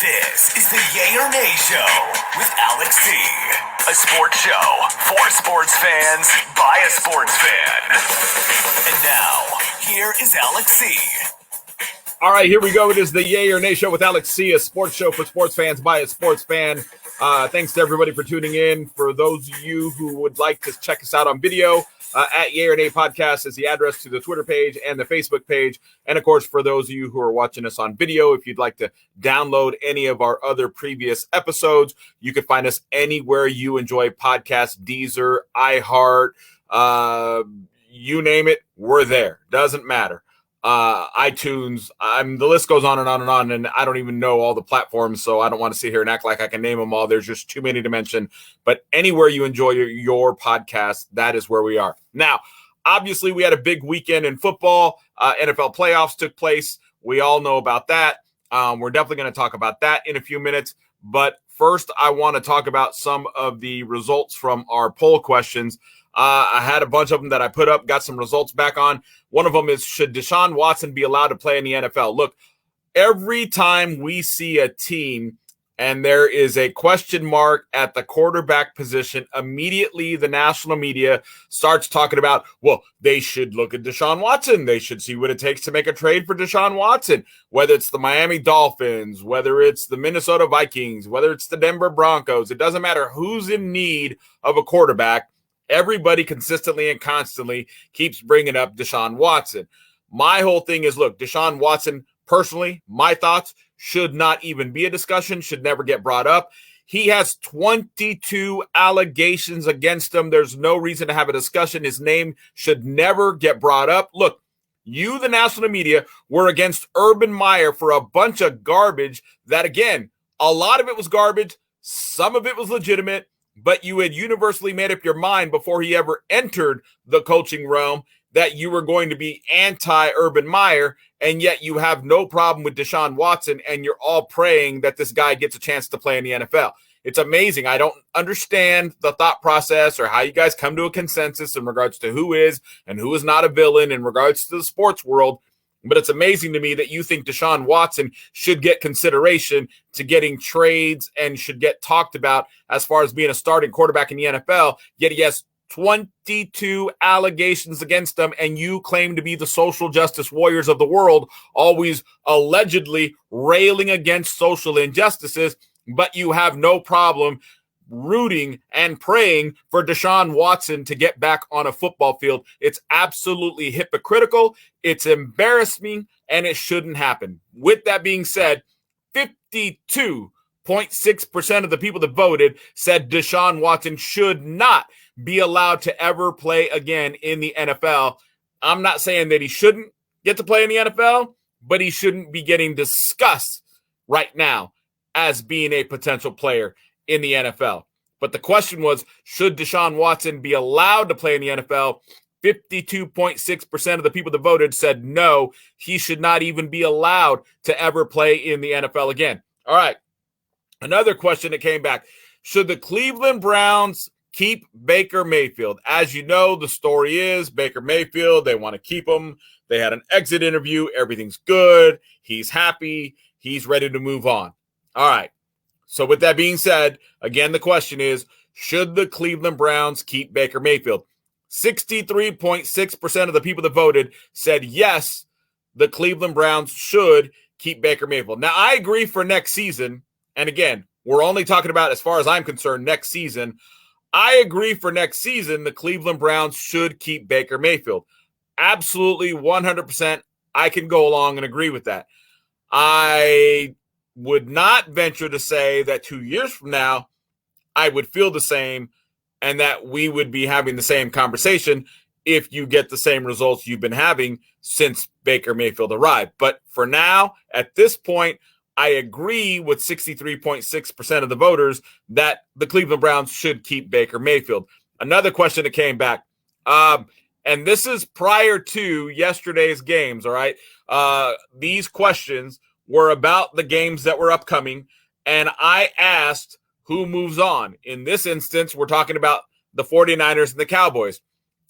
This is the Yay or Nay Show with Alex C. A sports show for sports fans by a sports fan. And now, here is Alex C. All right, here we go. It is the Yay or Nay Show with Alex C., a sports show for sports fans by a sports fan. Thanks to everybody for tuning in. For those of you who would like to check us out on video, at Yay or Nay Podcast is the address to the Twitter page and the Facebook page. And, of course, for those of you who are watching us on video, if you'd like to download any of our other previous episodes, you can find us anywhere you enjoy podcasts, Deezer, iHeart, you name it, we're there. Doesn't matter. iTunes, the list goes on and on and on, and I don't even know all the platforms, so I don't want to sit here and act like I can name them all. There's just too many to mention, but anywhere you enjoy your podcast, that is where we are. Now, obviously, we had a big weekend in football. NFL playoffs took place. We all know about that. We're definitely going to talk about that in a few minutes, but first, I want to talk about some of the results from our poll questions. I had a bunch of them that I put up, got some results back on. One of them is, should Deshaun Watson be allowed to play in the NFL? Look, every time we see a team and there is a question mark at the quarterback position, immediately the national media starts talking about, well, they should look at Deshaun Watson. They should see what it takes to make a trade for Deshaun Watson, whether it's the Miami Dolphins, whether it's the Minnesota Vikings, whether it's the Denver Broncos. It doesn't matter who's in need of a quarterback. Everybody consistently and constantly keeps bringing up Deshaun Watson. My whole thing is, look, Deshaun Watson, personally, my thoughts, should not even be a discussion, should never get brought up. He has 22 allegations against him. There's no reason to have a discussion. His name should never get brought up. Look, you, the national media, were against Urban Meyer for a bunch of garbage that, again, a lot of it was garbage. Some of it was legitimate. But you had universally made up your mind before he ever entered the coaching realm that you were going to be anti-Urban Meyer, and yet you have no problem with Deshaun Watson, and you're all praying that this guy gets a chance to play in the NFL. It's amazing. I don't understand the thought process or how you guys come to a consensus in regards to who is and who is not a villain in regards to the sports world. But it's amazing to me that you think Deshaun Watson should get consideration to getting trades and should get talked about as far as being a starting quarterback in the NFL, yet he has 22 allegations against him, and you claim to be the social justice warriors of the world, always allegedly railing against social injustices, but you have no problem rooting and praying for Deshaun Watson to get back on a football field. It's absolutely hypocritical. It's embarrassing, and it shouldn't happen. With that being said, 52.6% of the people that voted said Deshaun Watson should not be allowed to ever play again in the NFL. I'm not saying that he shouldn't get to play in the NFL, but he shouldn't be getting discussed right now as being a potential player in the NFL. But the question was, should Deshaun Watson be allowed to play in the NFL? 52.6% of the people that voted said no, he should not even be allowed to ever play in the NFL again. All right. Another question that came back. Should the Cleveland Browns keep Baker Mayfield? As you know, the story is Baker Mayfield, they want to keep him. They had an exit interview. Everything's good. He's happy. He's ready to move on. All right. So with that being said, again, the question is, should the Cleveland Browns keep Baker Mayfield? 63.6% of the people that voted said yes, the Cleveland Browns should keep Baker Mayfield. Now, I agree for next season, and again, we're only talking about, as far as I'm concerned, next season. I agree for next season, the Cleveland Browns should keep Baker Mayfield. Absolutely, 100%, I can go along and agree with that. I would not venture to say that 2 years from now, I would feel the same and that we would be having the same conversation if you get the same results you've been having since Baker Mayfield arrived. But for now, at this point, I agree with 63.6% of the voters that the Cleveland Browns should keep Baker Mayfield. Another question that came back, and this is prior to yesterday's games, all right? These questions were about the games that were upcoming, and I asked who moves on. In this instance, we're talking about the 49ers and the Cowboys.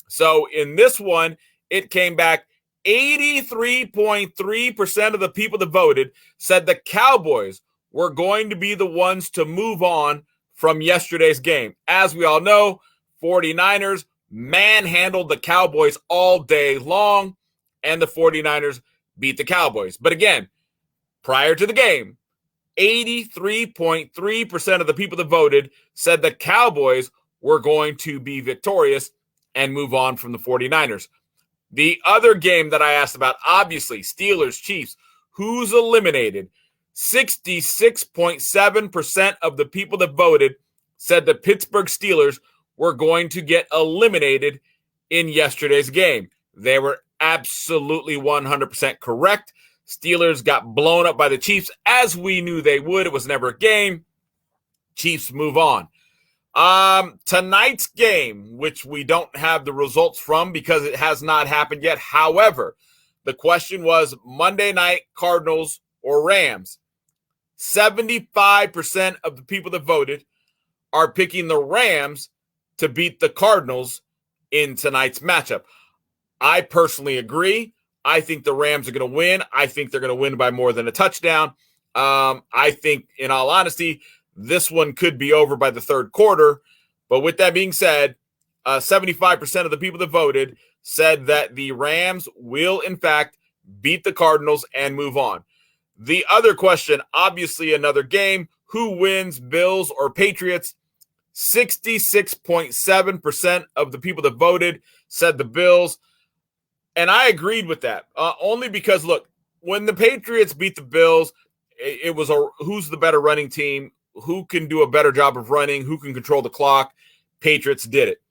So in this one, it came back 83.3% of the people that voted said the Cowboys were going to be the ones to move on from yesterday's game. As we all know, 49ers manhandled the Cowboys all day long, and the 49ers beat the Cowboys. But again, prior to the game, 83.3% of the people that voted said the Cowboys were going to be victorious and move on from the 49ers. The other game that I asked about, obviously, Steelers, Chiefs, who's eliminated? 66.7% of the people that voted said the Pittsburgh Steelers were going to get eliminated in yesterday's game. They were absolutely 100% correct. Steelers got blown up by the Chiefs, as we knew they would. It was never a game. Chiefs move on. Tonight's game, which we don't have the results from because it has not happened yet. However, the question was Monday night Cardinals or Rams. 75% of the people that voted are picking the Rams to beat the Cardinals in tonight's matchup. I personally agree. I think the Rams are going to win. I think they're going to win by more than a touchdown. I think, in all honesty, this one could be over by the third quarter. But with that being said, 75% of the people that voted said that the Rams will, in fact, beat the Cardinals and move on. The other question, obviously another game, who wins, Bills or Patriots? 66.7% of the people that voted said the Bills. And I agreed with that, only because, look, when the Patriots beat the Bills, it was who's the better running team, who can do a better job of running, who can control the clock. Patriots did it.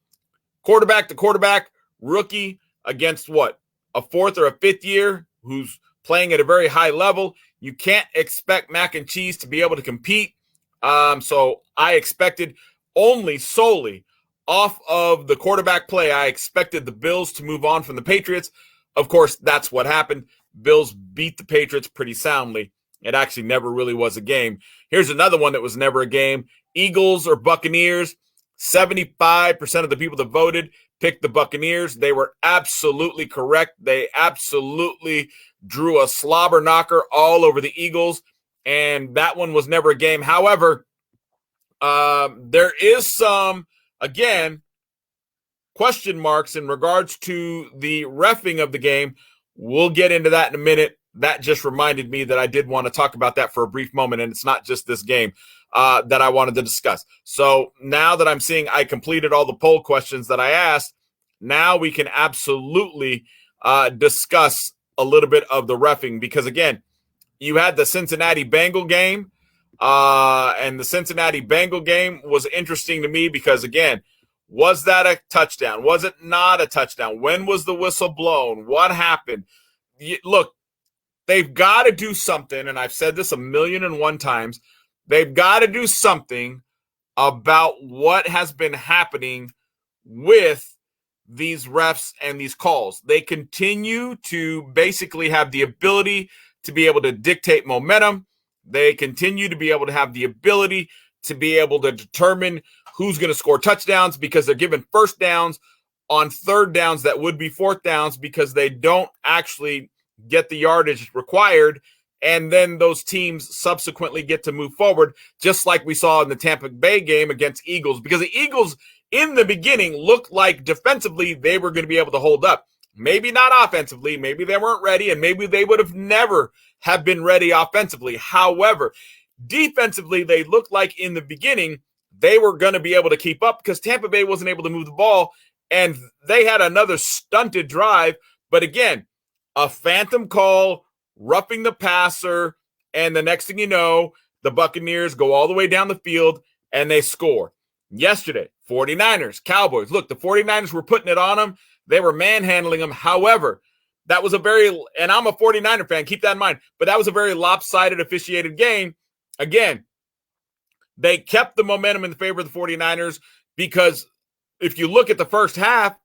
Quarterback to quarterback, rookie against what? A fourth or a fifth year who's playing at a very high level. You can't expect Mac and Cheese to be able to compete. So I expected only solely off of the quarterback play, I expected the Bills to move on from the Patriots. Of course, that's what happened. Bills beat the Patriots pretty soundly. It actually never really was a game. Here's another one that was never a game. Eagles or Buccaneers. 75% of the people that voted picked the Buccaneers. They were absolutely correct. They absolutely drew a slobber knocker all over the Eagles, and that one was never a game. However, there is some, again, question marks in regards to the reffing of the game. We'll get into that in a minute. That just reminded me that I did want to talk about that for a brief moment, and it's not just this game that I wanted to discuss. So now that I'm seeing I completed all the poll questions that I asked, now we can absolutely discuss a little bit of the reffing, because, again, you had the Cincinnati Bengal game, and the Cincinnati Bengal game was interesting to me because, again, was that a touchdown? Was it not a touchdown? When was the whistle blown? What happened? Look, they've got to do something, and I've said this 1,000,001 times. They've got to do something about what has been happening with these refs and these calls. They continue to basically have the ability to be able to dictate momentum. They continue to be able to have the ability to be able to determine who's going to score touchdowns, because they're given first downs on third downs that would be fourth downs because they don't actually get the yardage required. And then those teams subsequently get to move forward, just like we saw in the Tampa Bay game against Eagles, because the Eagles in the beginning looked like defensively they were going to be able to hold up. Maybe not offensively. Maybe they weren't ready, and maybe they would have never have been ready offensively. However, defensively, they looked like in the beginning they were going to be able to keep up because Tampa Bay wasn't able to move the ball, and they had another stunted drive. But again, a phantom call, roughing the passer, and the next thing you know, the Buccaneers go all the way down the field and they score. Yesterday, 49ers, Cowboys. Look, the 49ers were putting it on them. They were manhandling them. However, that was a very, and I'm a 49er fan, keep that in mind, but that was a very lopsided officiated game. Again, they kept the momentum in favor of the 49ers because if you look at the first half,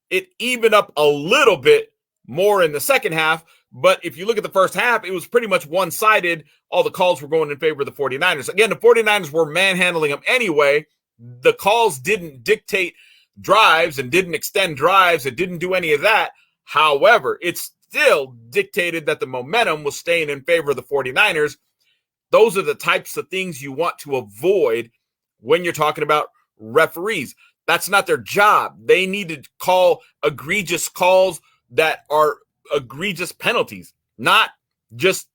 it evened up a little bit more in the second half. But if you look at the first half, it was pretty much one-sided. All the calls were going in favor of the 49ers. Again, the 49ers were manhandling them anyway. The calls didn't dictate drives and didn't extend drives. It didn't do any of that. However, it still dictated that the momentum was staying in favor of the 49ers. Those are the types of things you want to avoid when you're talking about referees. That's not their job. They need to call egregious calls that are egregious penalties, not just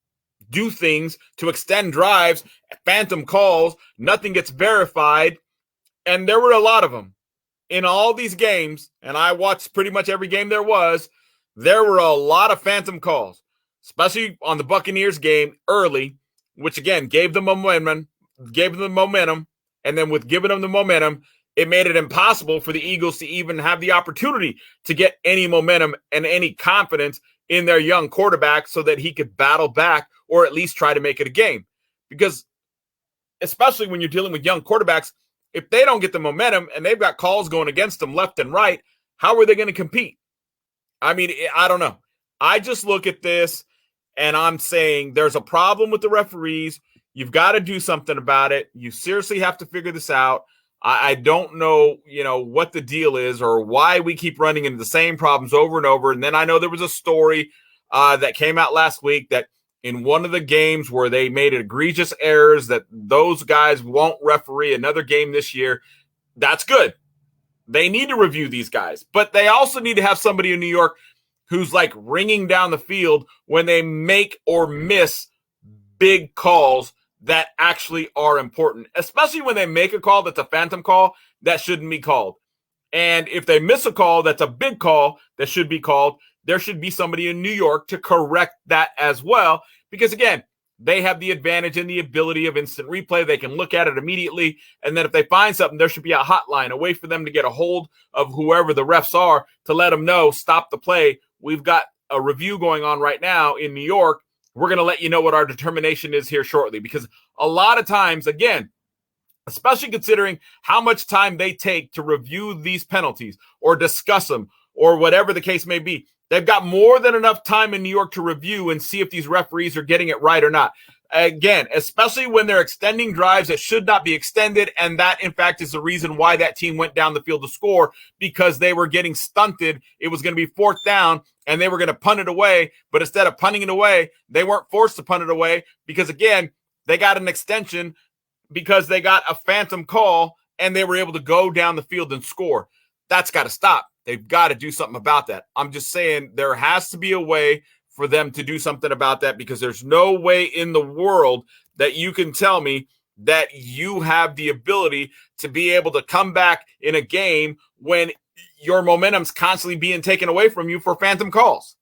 do things to extend drives, phantom calls, nothing gets verified. And there were a lot of them in all these games. And I watched pretty much every game there were a lot of phantom calls, especially on the Buccaneers game early, which again gave them momentum. And then with giving them the momentum, it made it impossible for the Eagles to even have the opportunity to get any momentum and any confidence in their young quarterback so that he could battle back or at least try to make it a game. Because especially when you're dealing with young quarterbacks, if they don't get the momentum and they've got calls going against them left and right, how are they going to compete? I mean, I don't know. I just look at this and I'm saying there's a problem with the referees. You've got to do something about it. You seriously have to figure this out. I don't know, what the deal is or why we keep running into the same problems over and over. And then I know there was a story that came out last week that in one of the games where they made egregious errors that those guys won't referee another game this year. That's good. They need to review these guys, but they also need to have somebody in New York who's like ringing down the field when they make or miss big calls that actually are important, especially when they make a call that's a phantom call that shouldn't be called. And if they miss a call that's a big call that should be called, there should be somebody in New York to correct that as well. Because again, they have the advantage and the ability of instant replay. They can look at it immediately. And then if they find something, there should be a hotline, a way for them to get a hold of whoever the refs are to let them know, stop the play. We've got a review going on right now in New York. We're going to let you know what our determination is here shortly. Because a lot of times, again, especially considering how much time they take to review these penalties or discuss them or whatever the case may be, they've got more than enough time in New York to review and see if these referees are getting it right or not. Again, especially when they're extending drives that should not be extended. And that, in fact, is the reason why that team went down the field to score, because they were getting stunted. It was going to be fourth down and they were going to punt it away. But instead of punting it away, they weren't forced to punt it away because, again, they got an extension because they got a phantom call and they were able to go down the field and score. That's got to stop. They've got to do something about that. I'm just saying there has to be a way for them to do something about that, because there's no way in the world that you can tell me that you have the ability to be able to come back in a game when your momentum's constantly being taken away from you for phantom calls.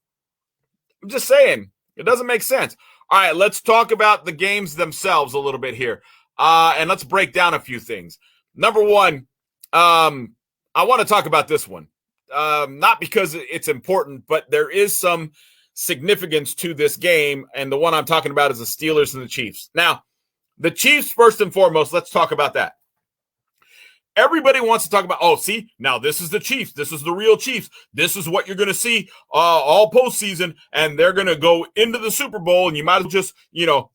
I'm just saying, it doesn't make sense. All right, let's talk about the games themselves a little bit here. And let's break down a few things. Number one, I want to talk about this one. Not because it's important, but there is some significance to this game, and the one I'm talking about is the Steelers and the Chiefs. Now, the Chiefs, first and foremost, let's talk about that. Everybody wants to talk about, see, now this is the Chiefs. This is the real Chiefs. This is what you're going to see all postseason, and they're going to go into the Super Bowl, and you might as well just,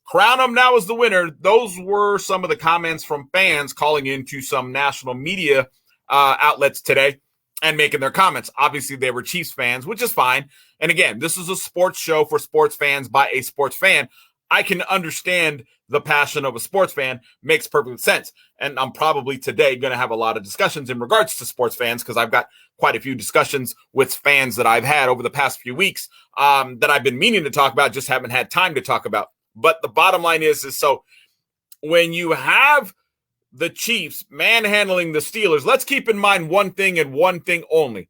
crown them now as the winner. Those were some of the comments from fans calling into some national media outlets today and making their comments. Obviously, they were Chiefs fans, which is fine. And again, this is a sports show for sports fans by a sports fan. I can understand the passion of a sports fan. Makes perfect sense. And I'm probably today going to have a lot of discussions in regards to sports fans, because I've got quite a few discussions with fans that I've had over the past few weeks that I've been meaning to talk about, just haven't had time to talk about. But the bottom line is so when you have the Chiefs manhandling the Steelers, let's keep in mind one thing and one thing only.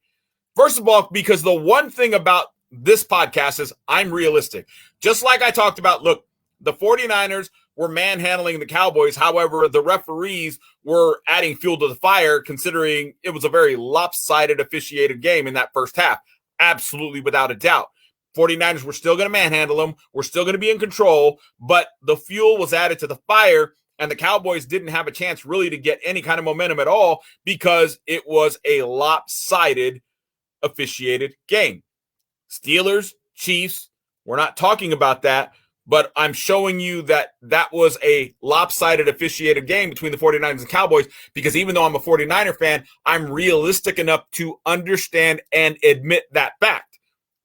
First of all, because the one thing about this podcast is I'm realistic. Just like I talked about, look, the 49ers were manhandling the Cowboys. However, the referees were adding fuel to the fire, considering it was a very lopsided officiated game in that first half. Absolutely, without a doubt. 49ers were still going to manhandle them. We're still going to be in control, but the fuel was added to the fire, and the Cowboys didn't have a chance really to get any kind of momentum at all because it was a lopsided officiated game. Steelers, Chiefs, we're not talking about that, but I'm showing you that that was a lopsided officiated game between the 49ers and Cowboys, because even though I'm a 49er fan, I'm realistic enough to understand and admit that fact.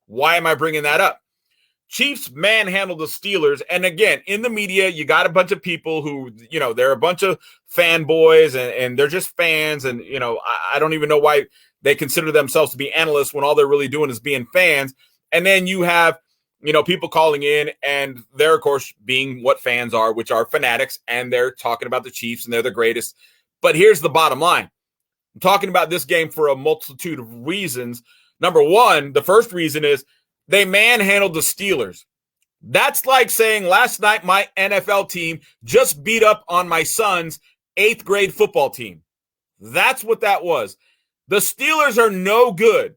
Why am I bringing that up? Chiefs manhandled the Steelers. And again, in the media, you got a bunch of people who, they're a bunch of fanboys and they're just fans. And, I don't even know why they consider themselves to be analysts when all they're really doing is being fans. And then you have, people calling in and they're, of course, being what fans are, which are fanatics. And they're talking about the Chiefs and they're the greatest. But here's the bottom line. I'm talking about this game for a multitude of reasons. Number one, the first reason is they manhandled the Steelers. That's like saying last night my NFL team just beat up on my son's 8th grade football team. That's what that was. The Steelers are no good.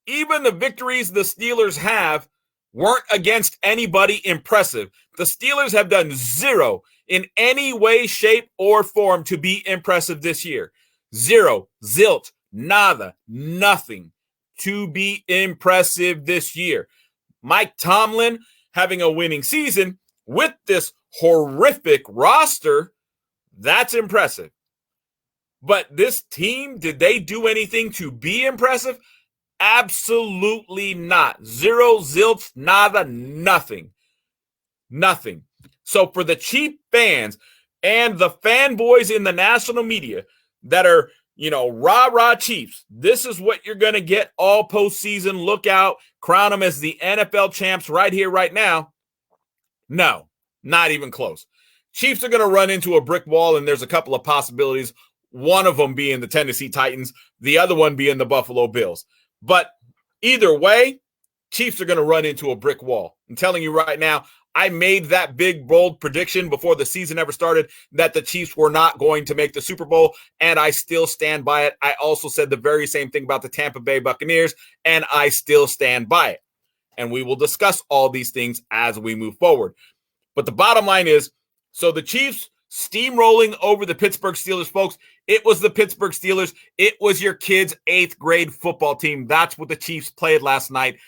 Even the victories the Steelers have weren't against anybody impressive. The Steelers have done zero in any way, shape, or form to be impressive this year. Zero, zilch, nada, nothing to be impressive this year. Mike Tomlin having a winning season with this horrific roster, that's impressive. But this team, did they do anything to be impressive? Absolutely not. Zero, zilch, nada, nothing. Nothing. So for the Chief fans and the fanboys in the national media that are rah-rah Chiefs, this is what you're going to get all postseason. Look out. Crown them as the NFL champs right here, right now. No, not even close. Chiefs are going to run into a brick wall, and there's a couple of possibilities, one of them being the Tennessee Titans, the other one being the Buffalo Bills. But either way, Chiefs are going to run into a brick wall. I'm telling you right now, I made that big, bold prediction before the season ever started that the Chiefs were not going to make the Super Bowl, and I still stand by it. I also said the very same thing about the Tampa Bay Buccaneers, and I still stand by it. And we will discuss all these things as we move forward. But the bottom line is, so the Chiefs steamrolling over the Pittsburgh Steelers, folks, it was the Pittsburgh Steelers. It was your kid's 8th grade football team. That's what the Chiefs played last night.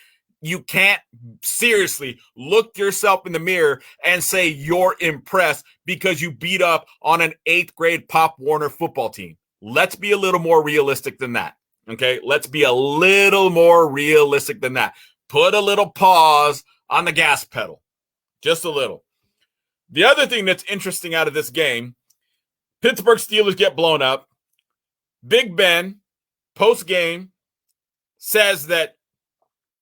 You can't seriously look yourself in the mirror and say you're impressed because you beat up on an 8th grade Pop Warner football team. Let's be a little more realistic than that. Okay, let's be a little more realistic than that. Put a little pause on the gas pedal. Just a little. The other thing that's interesting out of this game, Pittsburgh Steelers get blown up. Big Ben, post-game, says that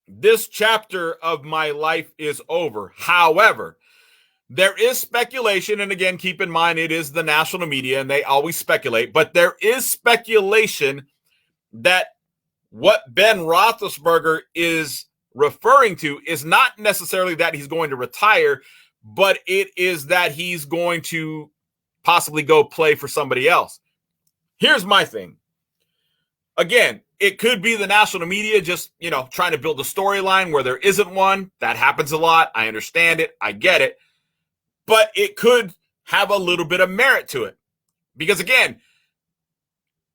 this chapter of my life is over. However, there is speculation, and again, keep in mind, it is the national media, and they always speculate, but there is speculation that what Ben Roethlisberger is referring to is not necessarily that he's going to retire, but it is that he's going to possibly go play for somebody else. Here's my thing. Again, it could be the national media just, trying to build a storyline where there isn't one. That happens a lot. I understand it. I get it. But it could have a little bit of merit to it. Because again,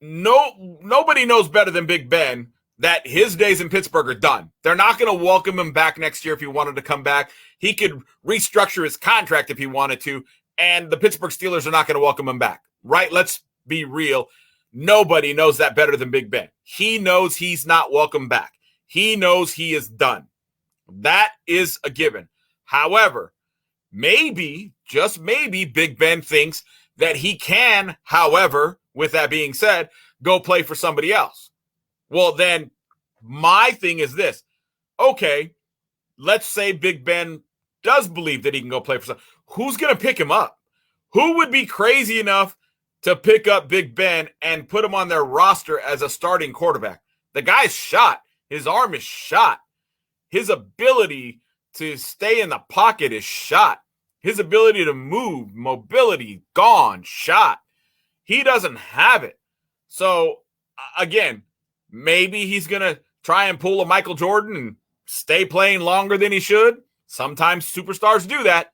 nobody knows better than Big Ben that his days in Pittsburgh are done. They're not going to welcome him back next year if he wanted to come back. He could restructure his contract if he wanted to, and the Pittsburgh Steelers are not going to welcome him back, right? Let's be real. Nobody knows that better than Big Ben. He knows he's not welcome back. He knows he is done. That is a given. However, maybe, just maybe, Big Ben thinks that he can, however, with that being said, go play for somebody else. Well, then my thing is this. Okay, let's say Big Ben does believe that he can go play for somebody. Who's going to pick him up? Who would be crazy enough to pick up Big Ben and put him on their roster as a starting quarterback? The guy's shot. His arm is shot. His ability to stay in the pocket is shot. His ability to move, mobility, gone, shot. He doesn't have it. So, again, maybe he's going to try and pull a Michael Jordan and stay playing longer than he should. Sometimes superstars do that.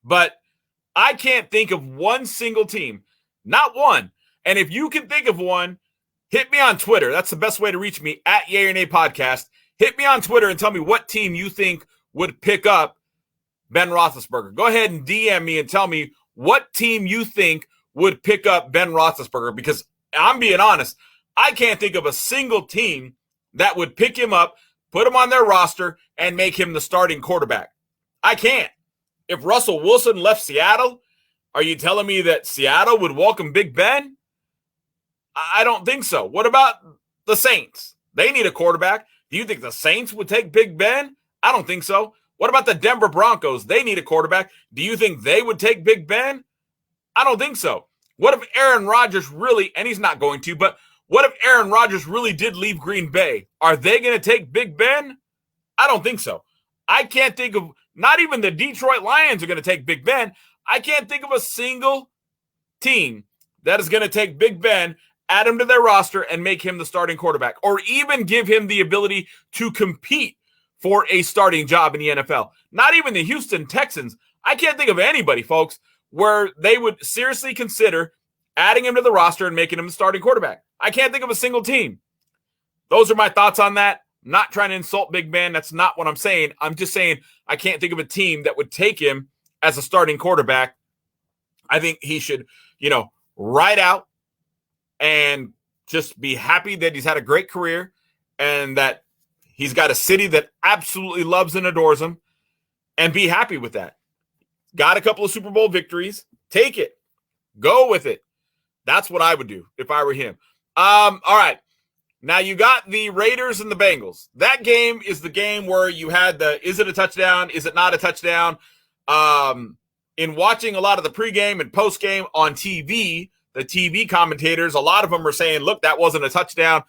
But I can't think of one single team. Not one. And if you can think of one, hit me on Twitter. That's the best way to reach me, at Yay or Nay Podcast. Hit me on Twitter and tell me what team you think would pick up Ben Roethlisberger. Go ahead and DM me and tell me what team you think would pick up Ben Roethlisberger, because I'm being honest, I can't think of a single team that would pick him up, put him on their roster, and make him the starting quarterback. I can't. If Russell Wilson left Seattle, are you telling me that Seattle would welcome Big Ben? I don't think so. What about the Saints? They need a quarterback. Do you think the Saints would take Big Ben? I don't think so. What about the Denver Broncos? They need a quarterback. Do you think they would take Big Ben? I don't think so. What if Aaron Rodgers really, and he's not going to, but what if Aaron Rodgers really did leave Green Bay? Are they going to take Big Ben? I don't think so. I can't think of, not even the Detroit Lions are going to take Big Ben. I can't think of a single team that is going to take Big Ben, add him to their roster, and make him the starting quarterback, or even give him the ability to compete for a starting job in the NFL. Not even the Houston Texans. I can't think of anybody, folks, where they would seriously consider adding him to the roster and making him the starting quarterback. I can't think of a single team. Those are my thoughts on that. I'm not trying to insult Big Ben. That's not what I'm saying. I'm just saying I can't think of a team that would take him as a starting quarterback. I think he should, ride out and just be happy that he's had a great career and that he's got a city that absolutely loves and adores him, and be happy with that. Got a couple of Super Bowl victories. Take it. Go with it. That's what I would do if I were him. All right. Now you got the Raiders and the Bengals. That game is the game where you had is it a touchdown? Is it not a touchdown? In watching a lot of the pregame and postgame on TV, the TV commentators, a lot of them are saying, look, that wasn't a touchdown.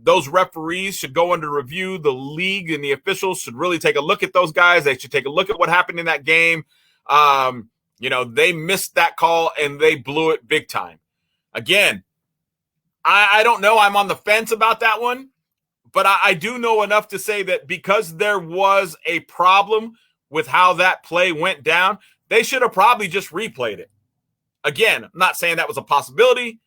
Those referees should go under review. The league and the officials should really take a look at those guys. They should take a look at what happened in that game. They missed that call and they blew it big time. Again, I don't know. I'm on the fence about that one, but I do know enough to say that because there was a problem with how that play went down, they should have probably just replayed it. Again, I'm not saying that was a possibility,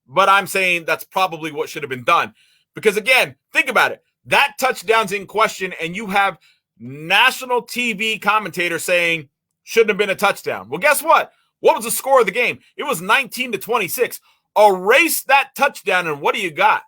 but I'm saying that's probably what should have been done. Because again, think about it. That touchdown's in question, and you have national TV commentators saying shouldn't have been a touchdown. Well, guess what? What was the score of the game? It was 19-26. Erase that touchdown, and what do you got?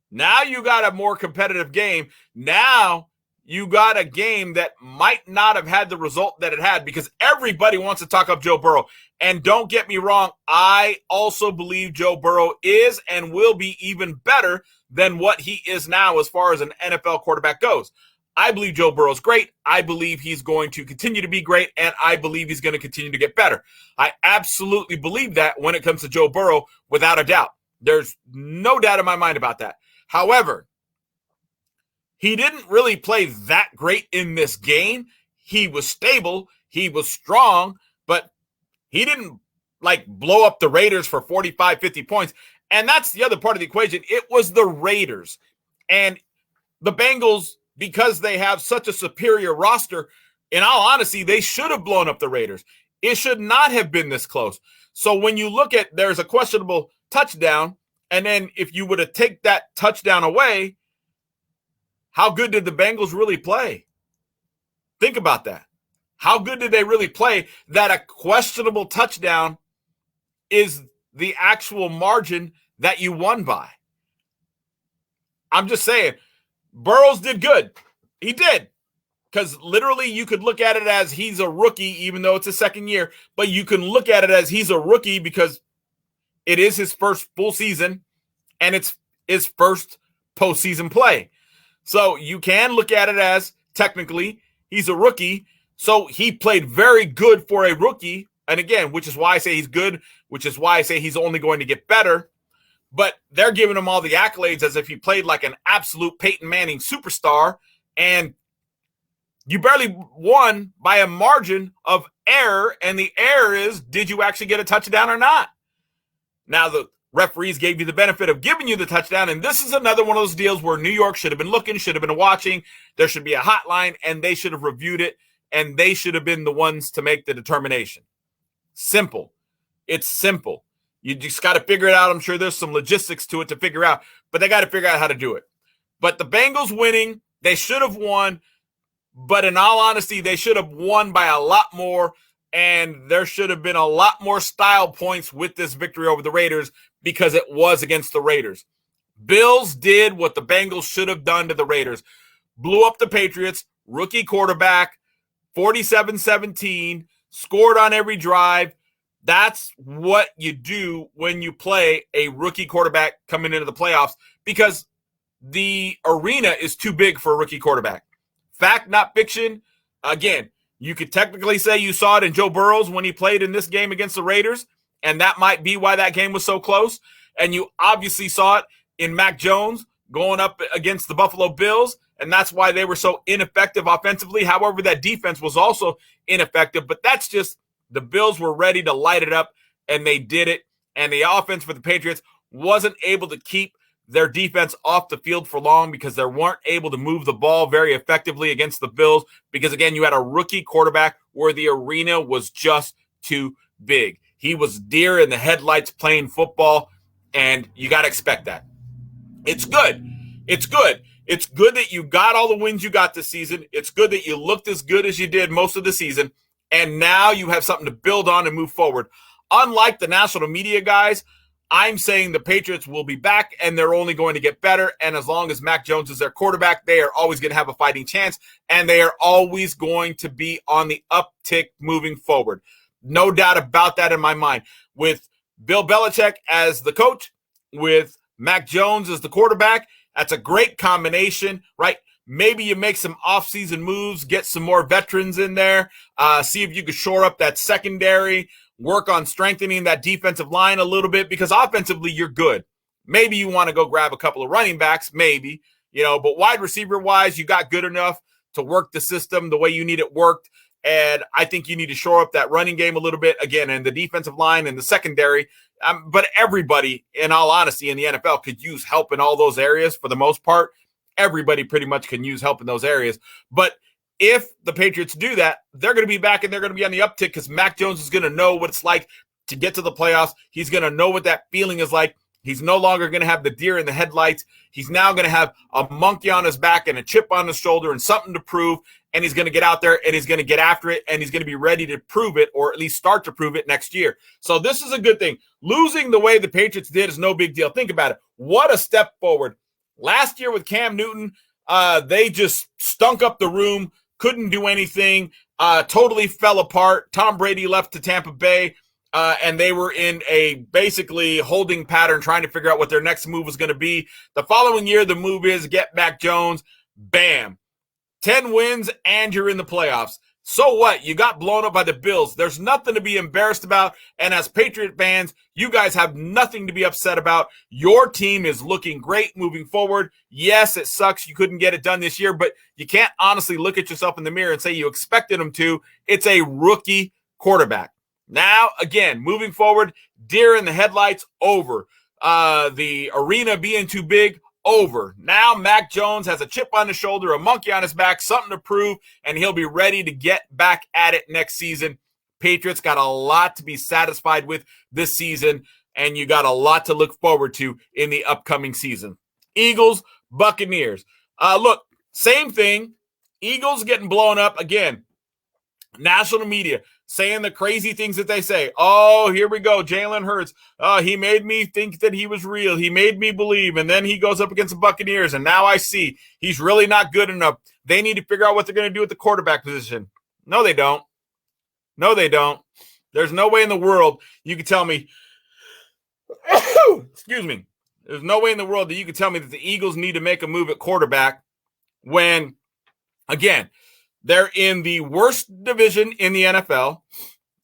Now you got a more competitive game. Now you got a game that might not have had the result that it had, because everybody wants to talk up Joe Burrow. And don't get me wrong, I also believe Joe Burrow is and will be even better than what he is now as far as an NFL quarterback goes. I believe Joe Burrow's great. I believe he's going to continue to be great, and I believe he's going to continue to get better. I absolutely believe that when it comes to Joe Burrow, without a doubt. There's no doubt in my mind about that. However, he didn't really play that great in this game. He was stable. He was strong, but he didn't blow up the Raiders for 45, 50 points. And that's the other part of the equation. It was the Raiders. And the Bengals, because they have such a superior roster, in all honesty, they should have blown up the Raiders. It should not have been this close. So when you look at there's a questionable touchdown, and then if you were to take that touchdown away, how good did the Bengals really play? Think about that. How good did they really play that a questionable touchdown is the actual margin that you won by? I'm just saying, Burrows did good. He did. Because literally you could look at it as he's a rookie, even though it's his second year. But you can look at it as he's a rookie because it is his first full season and it's his first postseason play. So you can look at it as technically he's a rookie. So he played very good for a rookie. And again, which is why I say he's good, which is why I say he's only going to get better. But they're giving him all the accolades as if he played like an absolute Peyton Manning superstar. And you barely won by a margin of error. And the error is, did you actually get a touchdown or not? Now, the referees gave you the benefit of giving you the touchdown. And this is another one of those deals where New York should have been looking, should have been watching. There should be a hotline, and they should have reviewed it. And they should have been the ones to make the determination. Simple. It's simple. You just got to figure it out. I'm sure there's some logistics to it to figure out, but they got to figure out how to do it. But the Bengals winning, they should have won. But in all honesty, they should have won by a lot more. And there should have been a lot more style points with this victory over the Raiders because it was against the Raiders. Bills did what the Bengals should have done to the Raiders. Blew up the Patriots, rookie quarterback, 47-17, scored on every drive. That's what you do when you play a rookie quarterback coming into the playoffs, because the arena is too big for a rookie quarterback. Fact, not fiction. Again, you could technically say you saw it in Joe Burrows when he played in this game against the Raiders, and that might be why that game was so close. And you obviously saw it in Mac Jones going up against the Buffalo Bills, and that's why they were so ineffective offensively. However, that defense was also ineffective, but that's just the Bills were ready to light it up, and they did it. And the offense for the Patriots wasn't able to keep their defense off the field for long because they weren't able to move the ball very effectively against the Bills because, again, you had a rookie quarterback where the arena was just too big. He was deer in the headlights playing football, and you got to expect that. It's good. It's good. It's good that you got all the wins you got this season. It's good that you looked as good as you did most of the season, and now you have something to build on and move forward. Unlike the national media guys, I'm saying the Patriots will be back, and they're only going to get better. And as long as Mac Jones is their quarterback, they are always going to have a fighting chance, and they are always going to be on the uptick moving forward. No doubt about that in my mind. With Bill Belichick as the coach, with Mac Jones as the quarterback, that's a great combination, right? Maybe you make some offseason moves, get some more veterans in there, see if you could shore up that secondary, work on strengthening that defensive line a little bit, because offensively you're good. Maybe you want to go grab a couple of running backs, maybe, but wide receiver wise, you got good enough to work the system the way you need it worked. And I think you need to shore up that running game a little bit again, and the defensive line and the secondary. But everybody, in all honesty, in the NFL could use help in all those areas for the most part. Everybody pretty much can use help in those areas. But if the Patriots do that, they're going to be back and they're going to be on the uptick because Mac Jones is going to know what it's like to get to the playoffs. He's going to know what that feeling is like. He's no longer going to have the deer in the headlights. He's now going to have a monkey on his back and a chip on his shoulder and something to prove. And he's going to get out there and he's going to get after it, and he's going to be ready to prove it, or at least start to prove it next year. So this is a good thing. Losing the way the Patriots did is no big deal. Think about it. What a step forward. Last year with Cam Newton, they just stunk up the room, couldn't do anything, totally fell apart. Tom Brady left to Tampa Bay, and they were in a basically holding pattern trying to figure out what their next move was going to be. The following year, the move is get Mac Jones. Bam. 10 wins, and you're in the playoffs. So what? You got blown up by the Bills. There's nothing to be embarrassed about. And as Patriot fans, you guys have nothing to be upset about. Your team is looking great moving forward. Yes, it sucks you couldn't get it done this year, but you can't honestly look at yourself in the mirror and say you expected them to. It's a rookie quarterback. Now, again, moving forward, deer in the headlights, over. The arena being too big, over. Now Mac Jones has a chip on his shoulder, a monkey on his back, something to prove, and he'll be ready to get back at it next season. Patriots got a lot to be satisfied with this season, and you got a lot to look forward to in the upcoming season. Eagles, Buccaneers. Look, same thing. Eagles getting blown up again. National media saying the crazy things that they say. Oh, here we go. Jalen Hurts. He made me think that he was real. He made me believe. And then he goes up against the Buccaneers. And now I see he's really not good enough. They need to figure out what they're going to do with the quarterback position. No, they don't. No, they don't. There's no way in the world you can tell me. Excuse me. There's no way in the world that you can tell me that the Eagles need to make a move at quarterback when, again, they're in the worst division in the NFL.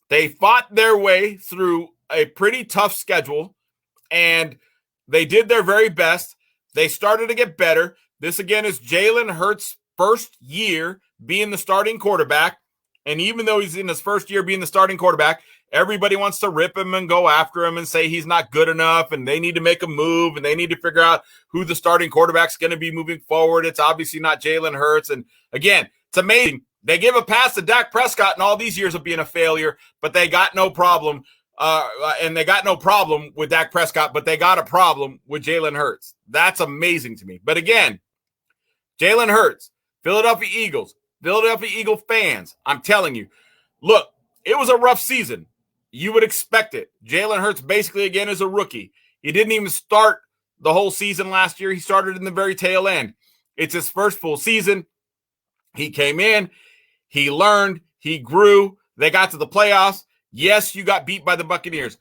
They fought their way through a pretty tough schedule, and they did their very best. They started to get better. This, again, is Jalen Hurts' first year being the starting quarterback, and even though he's in his first year being the starting quarterback, everybody wants to rip him and go after him and say he's not good enough, and they need to make a move, and they need to figure out who the starting quarterback's going to be moving forward. It's obviously not Jalen Hurts, and again, it's amazing. They give a pass to Dak Prescott in all these years of being a failure, but they got no problem. And they got no problem with Dak Prescott, but they got a problem with Jalen Hurts. That's amazing to me. But again, Jalen Hurts, Philadelphia Eagles, Philadelphia Eagle fans, I'm telling you, look, it was a rough season. You would expect it. Jalen Hurts basically, again, is a rookie. He didn't even start the whole season last year. He started in the very tail end. It's his first full season. He came in. He learned, he grew, they got to the playoffs. Yes, you got beat by the Buccaneers,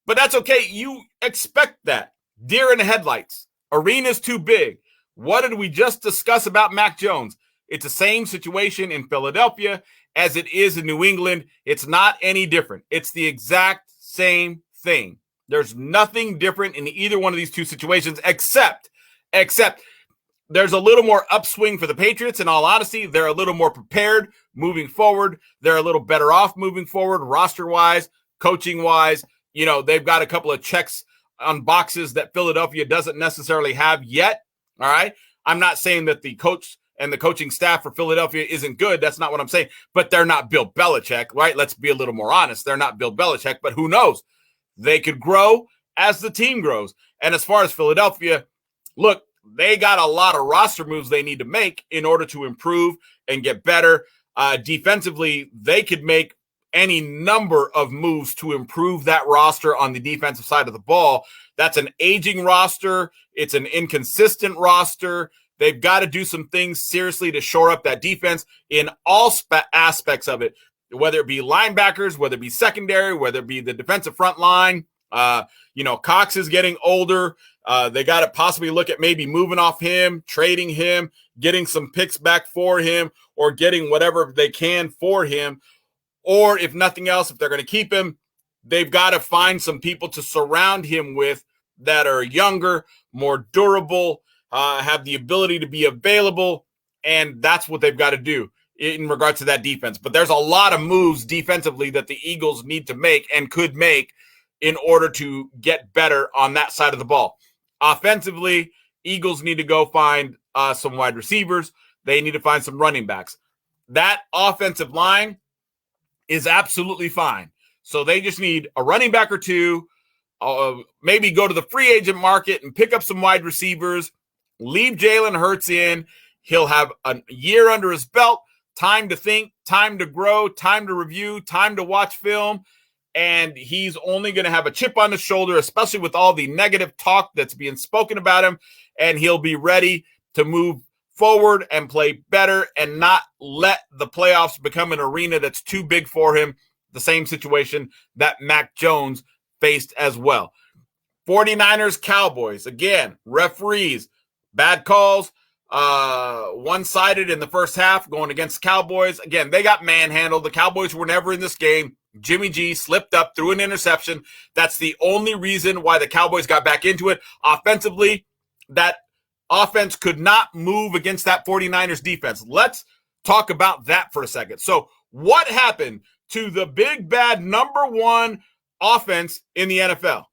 but that's okay. You expect that. Deer in the headlights. Arena's too big. What did we just discuss about Mac Jones? It's the same situation in Philadelphia as it is in New England. It's not any different. It's the exact same thing. There's nothing different in either one of these two situations except there's a little more upswing for the Patriots. In all honesty, they're a little more prepared moving forward. They're a little better off moving forward, roster-wise, coaching-wise. You know, they've got a couple of checks on boxes that Philadelphia doesn't necessarily have yet. All right. I'm not saying that the coach and the coaching staff for Philadelphia isn't good. That's not what I'm saying. But they're not Bill Belichick, right? Let's be a little more honest. They're not Bill Belichick, but who knows? They could grow as the team grows. And as far as Philadelphia, look, they got a lot of roster moves they need to make in order to improve and get better. Defensively, they could make any number of moves to improve that roster on the defensive side of the ball. That's an aging roster. It's an inconsistent roster. They've got to do some things seriously to shore up that defense in all aspects of it, whether it be linebackers, whether it be secondary, whether it be the defensive front line. Cox is getting older. They got to possibly look at maybe moving off him, trading him, getting some picks back for him, or getting whatever they can for him. Or if nothing else, if they're going to keep him, they've got to find some people to surround him with that are younger, more durable, have the ability to be available. And that's what they've got to do in regards to that defense. But there's a lot of moves defensively that the Eagles need to make and could make in order to get better on that side of the ball. Offensively, Eagles need to go find some wide receivers. They need to find some running backs. That offensive line is absolutely fine. So they just need a running back or two, maybe go to the free agent market and pick up some wide receivers, leave Jalen Hurts in. He'll have a year under his belt, time to think, time to grow, time to review, time to watch film. And he's only going to have a chip on his shoulder, especially with all the negative talk that's being spoken about him. And he'll be ready to move forward and play better and not let the playoffs become an arena that's too big for him. The same situation that Mac Jones faced as well. 49ers, Cowboys. Again, referees, bad calls, one-sided in the first half going against Cowboys. Again, they got manhandled. The Cowboys were never in this game. Jimmy G slipped up, threw an interception. That's the only reason why the Cowboys got back into it. Offensively, that offense could not move against that 49ers defense. Let's talk about that for a second. So what happened to the big, bad number one offense in the NFL?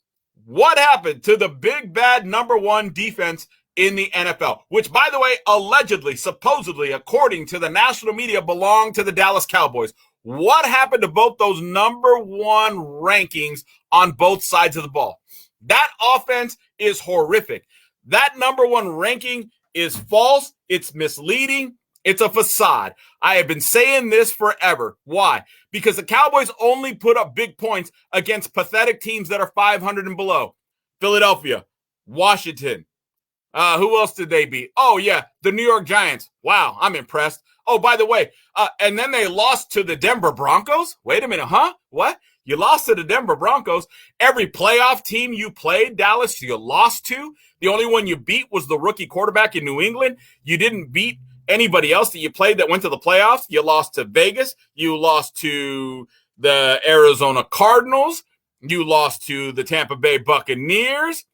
What happened to the big, bad number one defense in the NFL? Which, by the way, allegedly, supposedly, according to the national media, belonged to the Dallas Cowboys. What happened to both those number one rankings on both sides of the ball? That offense is horrific. That number one ranking is false. It's misleading. It's a facade. I have been saying this forever. Why? Because the Cowboys only put up big points against pathetic teams that are 500 and below. Philadelphia, Washington. Who else did they beat? Oh, yeah, the New York Giants. Wow, I'm impressed. Oh, by the way, and then they lost to the Denver Broncos? Wait a minute, huh? What? You lost to the Denver Broncos. Every playoff team you played, Dallas, you lost to. The only one you beat was the rookie quarterback in New England. You didn't beat anybody else that you played that went to the playoffs. You lost to Vegas. You lost to the Arizona Cardinals. You lost to the Tampa Bay Buccaneers.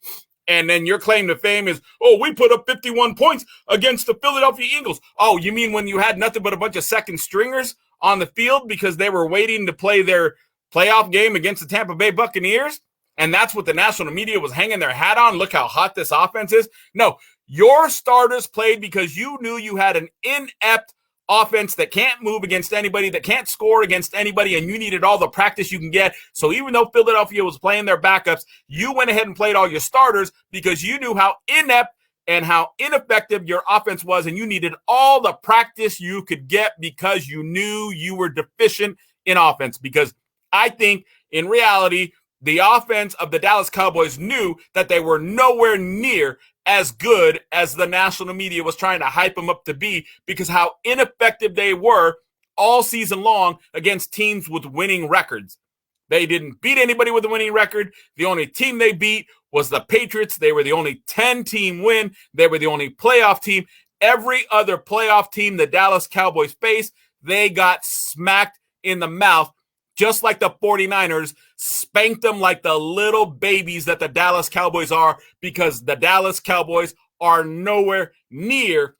And then your claim to fame is, oh, we put up 51 points against the Philadelphia Eagles. Oh, you mean when you had nothing but a bunch of second stringers on the field because they were waiting to play their playoff game against the Tampa Bay Buccaneers? And that's what the national media was hanging their hat on. Look how hot this offense is. No, your starters played because you knew you had an inept offense that can't move against anybody, that can't score against anybody, and you needed all the practice you can get. So even though Philadelphia was playing their backups, you went ahead and played all your starters because you knew how inept and how ineffective your offense was, and you needed all the practice you could get because you knew you were deficient in offense. Because I think in reality, the offense of the Dallas Cowboys knew that they were nowhere near as good as the national media was trying to hype them up to be because how ineffective they were all season long against teams with winning records. They didn't beat anybody with a winning record. The only team they beat was the Patriots. They were the only 10-team win. They were the only playoff team. Every other playoff team the Dallas Cowboys faced, they got smacked in the mouth, just like the 49ers spanked them like the little babies that the Dallas Cowboys are, because the Dallas Cowboys are nowhere near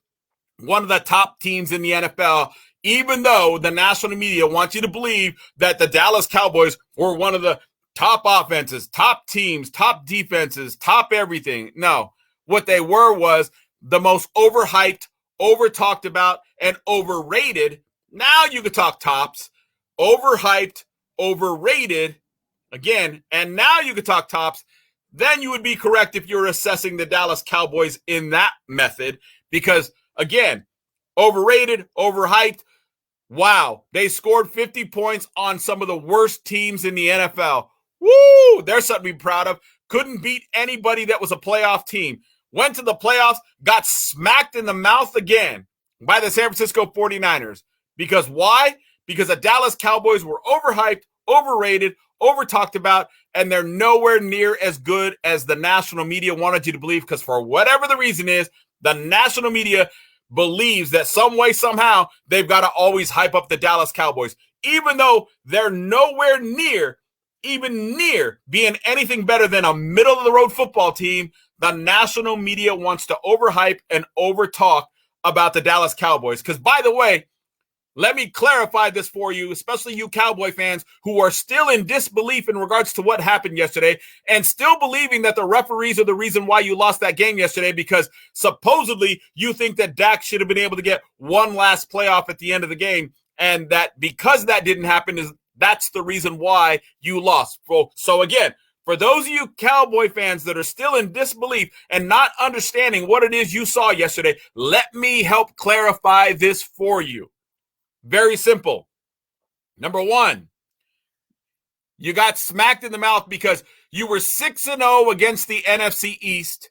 one of the top teams in the NFL, even though the national media wants you to believe that the Dallas Cowboys were one of the top offenses, top teams, top defenses, top everything. No, what they were was the most overhyped, over-talked about, and overrated. Now you could talk tops. Overhyped, overrated, again, and now you could talk tops. Then you would be correct if you're assessing the Dallas Cowboys in that method, because, again, overrated, overhyped. Wow, they scored 50 points on some of the worst teams in the NFL. Woo, there's something to be proud of. Couldn't beat anybody that was a playoff team. Went to the playoffs, got smacked in the mouth again by the San Francisco 49ers. Because why? Because the Dallas Cowboys were overhyped, overrated, over-talked about, and they're nowhere near as good as the national media wanted you to believe, because for whatever the reason is, the national media believes that some way, somehow, they've got to always hype up the Dallas Cowboys. Even though they're nowhere near, even near being anything better than a middle-of-the-road football team, the national media wants to overhype and overtalk about the Dallas Cowboys. Because, by the way, let me clarify this for you, especially you Cowboy fans who are still in disbelief in regards to what happened yesterday and still believing that the referees are the reason why you lost that game yesterday, because supposedly you think that Dak should have been able to get one last playoff at the end of the game, and that because that didn't happen, that's the reason why you lost. So again, for those of you Cowboy fans that are still in disbelief and not understanding what it is you saw yesterday, let me help clarify this for you. Very simple. Number one, you got smacked in the mouth because you were 6-0 against the NFC East,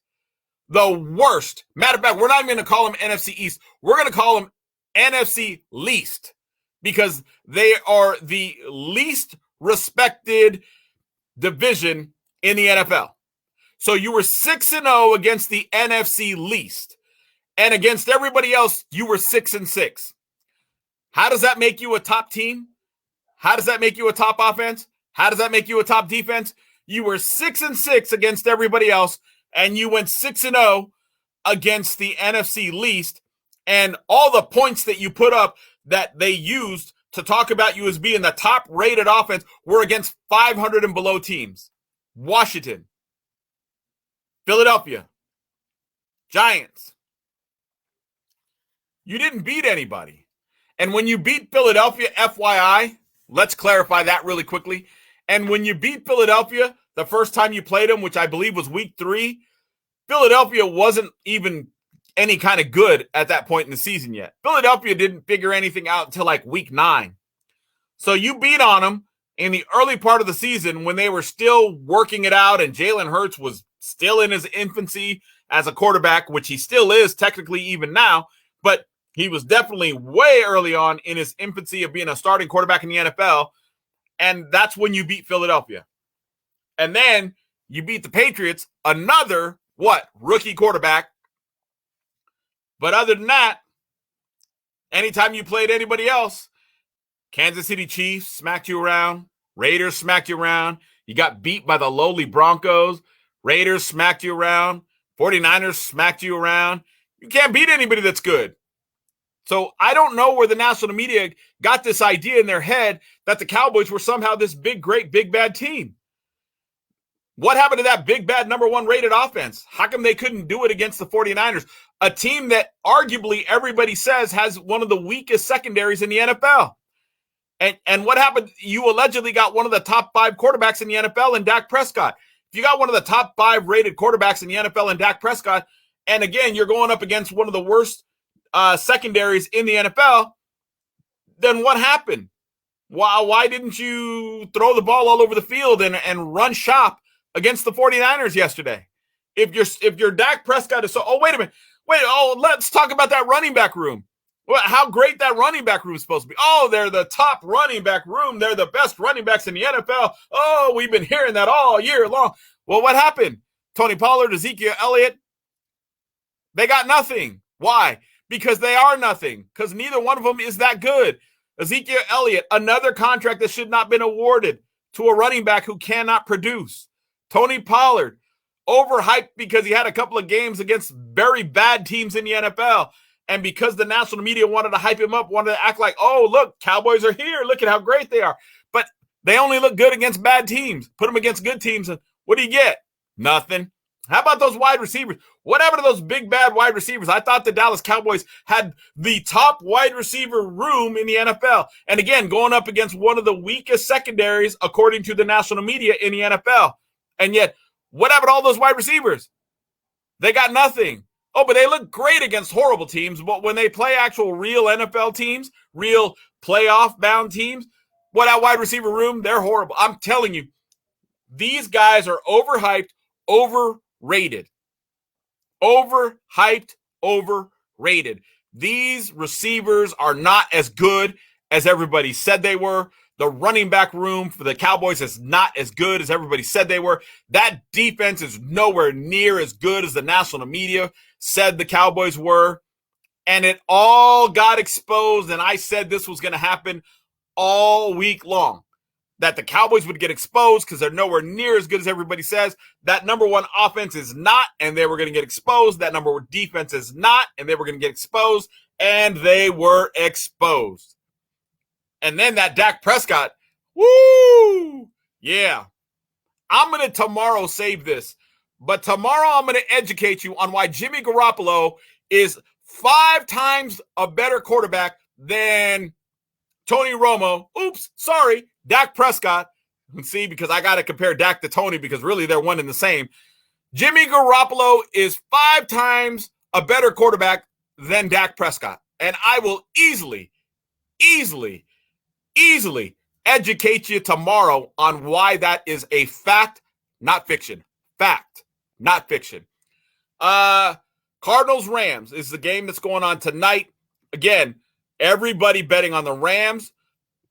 the worst. Matter of fact, we're not even going to call them NFC East. We're going to call them NFC least, because they are the least respected division in the NFL. So you were 6-0 against the NFC least, and against everybody else, you were 6-6. How does that make you a top team? How does that make you a top offense? How does that make you a top defense? You were 6-6 against everybody else, and you went 6-0 against the NFC least, and all the points that you put up that they used to talk about you as being the top-rated offense were against 500 and below teams. Washington, Philadelphia, Giants. You didn't beat anybody. And when you beat Philadelphia, FYI, let's clarify that really quickly. And when you beat Philadelphia, the first time you played them, which I believe was week 3, Philadelphia wasn't even any kind of good at that point in the season yet. Philadelphia didn't figure anything out until like week 9. So you beat on them in the early part of the season when they were still working it out and Jalen Hurts was still in his infancy as a quarterback, which he still is technically even now, but he was definitely way early on in his infancy of being a starting quarterback in the NFL, and that's when you beat Philadelphia. And then you beat the Patriots, another, rookie quarterback. But other than that, anytime you played anybody else, Kansas City Chiefs smacked you around, Raiders smacked you around, you got beat by the lowly Broncos, Raiders smacked you around, 49ers smacked you around. You can't beat anybody that's good. So I don't know where the national media got this idea in their head that the Cowboys were somehow this big, great, big, bad team. What happened to that big, bad, number 1 rated offense? How come they couldn't do it against the 49ers? A team that arguably everybody says has one of the weakest secondaries in the NFL. And what happened? You allegedly got one of the top 5 quarterbacks in the NFL in Dak Prescott. If you got one of the top 5 rated quarterbacks in the NFL in Dak Prescott, and again, you're going up against one of the worst secondaries in the NFL, then what happened? Why didn't you throw the ball all over the field and run shop against the 49ers yesterday? If you're Dak Prescott is so, wait a minute. Let's talk about that running back room. Well, how great that running back room is supposed to be. Oh, they're the top running back room. They're the best running backs in the NFL. Oh, we've been hearing that all year long. Well, what happened? Tony Pollard, Ezekiel Elliott, they got nothing. Why? Because they are nothing. Because neither one of them is that good. Ezekiel Elliott, another contract that should not have been awarded to a running back who cannot produce. Tony Pollard, overhyped because he had a couple of games against very bad teams in the NFL. And because the national media wanted to hype him up, wanted to act like, oh, look, Cowboys are here. Look at how great they are. But they only look good against bad teams. Put them against good teams, and what do you get? Nothing. How about those wide receivers? What happened to those big, bad wide receivers? I thought the Dallas Cowboys had the top wide receiver room in the NFL. And again, going up against one of the weakest secondaries, according to the national media in the NFL. And yet, what happened to all those wide receivers? They got nothing. Oh, but they look great against horrible teams. But when they play actual real NFL teams, real playoff-bound teams, what that wide receiver room, they're horrible. I'm telling you, these guys are overhyped, overrated. Overhyped, overrated. These receivers are not as good as everybody said they were. The running back room for the Cowboys is not as good as everybody said they were. That defense is nowhere near as good as the national media said the Cowboys were. And it all got exposed, and I said this was going to happen all week long, that the Cowboys would get exposed because they're nowhere near as good as everybody says. That number one offense is not, and they were going to get exposed. That number one defense is not, and they were going to get exposed, and they were exposed. And then that Dak Prescott, woo, yeah. I'm going to tomorrow save this, but tomorrow I'm going to educate you on why Jimmy Garoppolo is 5 times a better quarterback than Tony Romo. Oops, sorry, Dak Prescott. See, because I got to compare Dak to Tony because really they're one and the same. Jimmy Garoppolo is 5 times a better quarterback than Dak Prescott. And I will easily educate you tomorrow on why that is a fact, not fiction. Fact, not fiction. Cardinals-Rams is the game that's going on tonight. Again, everybody betting on the Rams.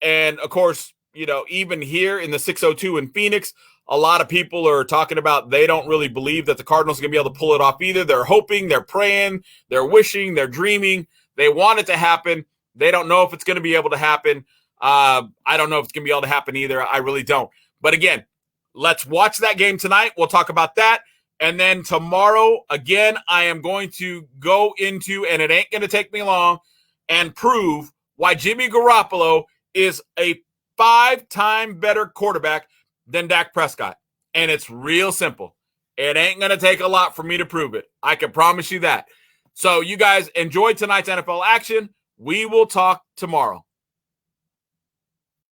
And, of course, you know, even here in the 602 in Phoenix, a lot of people are talking about they don't really believe that the Cardinals are going to be able to pull it off either. They're hoping, they're praying, they're wishing, they're dreaming. They want it to happen. They don't know if it's going to be able to happen. I don't know if it's going to be able to happen either. I really don't. But again, let's watch that game tonight. We'll talk about that. And then tomorrow, again, I am going to go into, and it ain't going to take me long, and prove why Jimmy Garoppolo is a 5-time better quarterback than Dak Prescott. And it's real simple. It ain't going to take a lot for me to prove it. I can promise you that. So you guys enjoy tonight's NFL action. We will talk tomorrow.